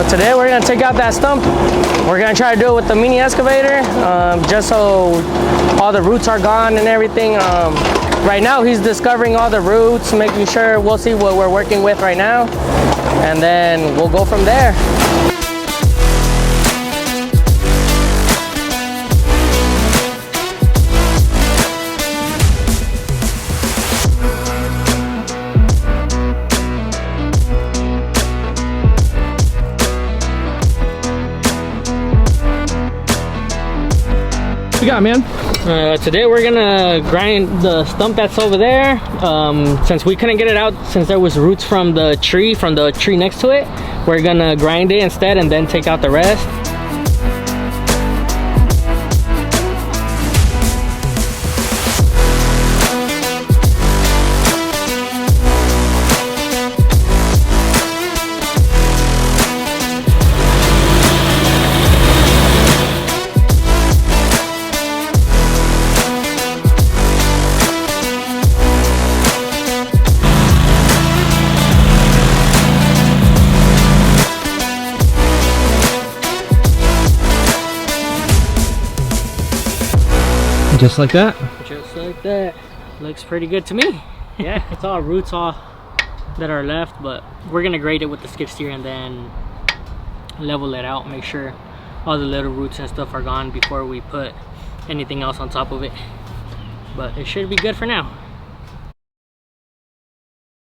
So today we're gonna take out that stump. We're gonna try to do it with the mini excavator, just so all the roots are gone and everything. Right now he's discovering all the roots, making sure. We'll see what we're working with right now, and then we'll go from there. What you got, man? Today we're gonna grind the stump that's over there. Since we couldn't get it out, since there was roots from the tree next to it, we're gonna grind it instead and then take out the rest. Just like that? Just like that. Looks pretty good to me. Yeah, it's all roots all that are left, but we're gonna grade it with the skid steer and then level it out, make sure all the little roots and stuff are gone before we put anything else on top of it. But it should be good for now.